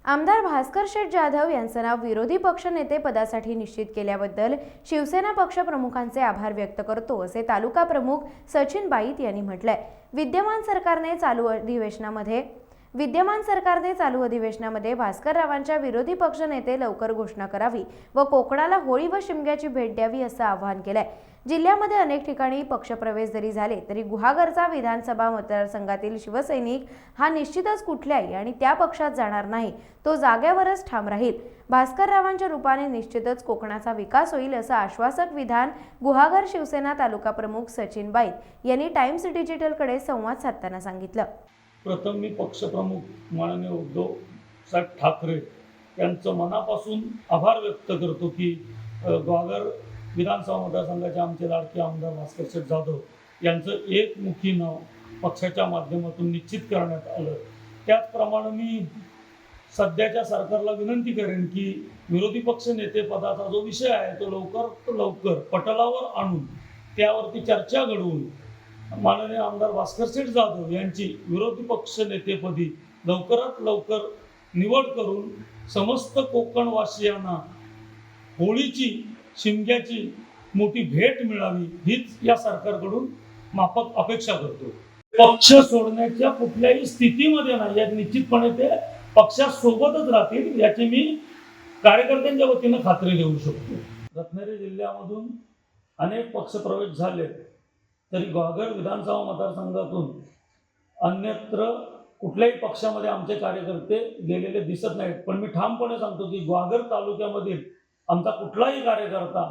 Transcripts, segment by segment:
आमदार भास्कर शेठ जाधव यांचं नाव विरोधी पक्षनेते पदासाठी निश्चित केल्याबद्दल शिवसेना पक्षप्रमुखांचे आभार व्यक्त करतो, असे तालुका प्रमुख सचिन बाईत यांनी म्हटलंय। विद्यमान सरकारने चालू अधिवेशनामध्ये भास्कररावांच्या विरोधी पक्षनेते लवकर घोषणा करावी व कोकणाला होळी व शिमग्याची भेट द्यावी असं आवाहन केलंय। जिल्ह्यामध्ये अनेक ठिकाणी पक्षप्रवेश जरी झाले तरी गुहागरचा विधानसभा मतदारसंघातील शिवसैनिक हा निश्चितच कुठल्याही आणि त्या पक्षात जाणार नाही, तो जागेवरच ठाम राहील। भास्कररावांच्या रूपाने निश्चितच कोकणाचा विकास होईल असं आश्वासक विधान गुहागर शिवसेना तालुका प्रमुख सचिन बाईत यांनी टाइम्स डिजिटलकडे संवाद साधताना सांगितलं। प्रथम मी पक्षप्रमुख माननीय उद्धव साहेब ठाकरे यांचं मनापासून आभार व्यक्त करतो की गुहागर विधानसभा मतदारसंघाचे आमचे लाडके आमदार भास्कर शेठ जाधव यांचं एकमुखी नाव पक्षाच्या माध्यमातून निश्चित करण्यात आलं। त्याचप्रमाणे मी सध्याच्या सरकारला विनंती करेन की विरोधी पक्ष नेते पदाचा जो विषय आहे तो लवकर पटलावर आणून त्यावरती चर्चा घडवून माननीय आमदार भास्कर शेठ जाधव यांची विरोधी पक्ष नेतेपदी लवकरात लवकर निवड करून समस्त कोकणवासियांना होळीची शिमग्याची मोठी भेट मिळावी हीच या सरकारकडून माफक अपेक्षा करतो। पक्ष सोडण्याच्या कुठल्याही स्थितीमध्ये नाही, यात निश्चितपणे ते पक्षासोबतच राहतील याची मी कार्यकर्त्यांच्या वतीनं खात्री देऊ शकतो। रत्नागिरी जिल्ह्यामधून अनेक पक्षप्रवेश झाले तरी गुहागर विधानसभा मतदारसंघातून अन्यत्र कुठल्याही पक्षामध्ये आमचे कार्यकर्ते गेलेले दिसत नाहीत। पण मी ठामपणे सांगतो की गुहागर तालुक्यामधील आमचा कुठलाही कार्यकर्ता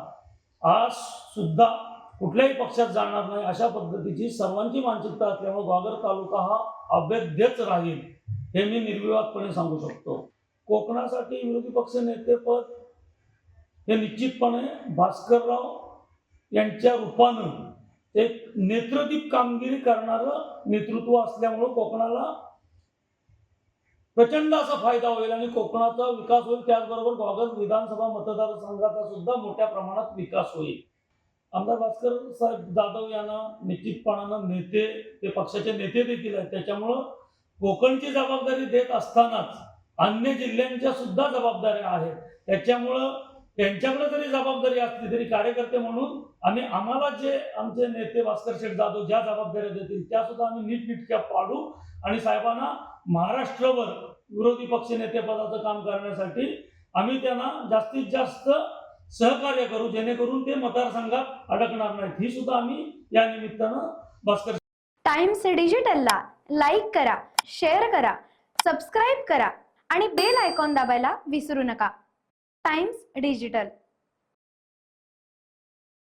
आज सुद्धा कुठल्याही पक्षात जाणार नाही अशा पद्धतीची सर्वांची मानसिकता असल्यामुळे गुहागर तालुका हा अभेद्यच राहील हे मी निर्विवादपणे सांगू शकतो। कोकणासाठी विरोधी पक्ष नेतेपद हे निश्चितपणे भास्करराव यांच्या रूपानं एक नेत्रदीप कामगिरी करणारं नेतृत्व असल्यामुळं कोकणाला प्रचंड असा फायदा होईल आणि कोकणाचा विकास होईल। त्याचबरोबर गुहागर विधानसभा मतदारसंघाचा सुद्धा मोठ्या प्रमाणात विकास होईल। आमदार भास्कर साहेब जाधव यांना निश्चितपणानं नेते ते पक्षाचे नेते देखील आहेत, त्याच्यामुळं कोकणची जबाबदारी देत असतानाच अन्य जिल्ह्यांच्या सुद्धा जबाबदाऱ्या आहेत। त्याच्यामुळं त्यांच्याकडे जरी जबाबदारी असली तरी कार्यकर्ते म्हणून आम्हाला जे आमचे नेते भास्कर शेठ जाधव ज्या जबाबदाऱ्या देतील त्या सुद्धा आम्ही नीटनेटक्या पाडू आणि साहेबांना महाराष्ट्रभर विरोधी पक्ष नेतेपदाचं काम करण्यासाठी आम्ही त्यांना जास्तीत जास्त सहकार्य करू, जेणेकरून ते मतदारसंघात अडकणार नाहीत। ही सुद्धा आम्ही या निमित्तानं भास्कर टाइम्स डिजिटलला लाईक करा, शेअर करा, सबस्क्राईब करा आणि बेल आयकॉन दाबायला विसरू नका। Times digital.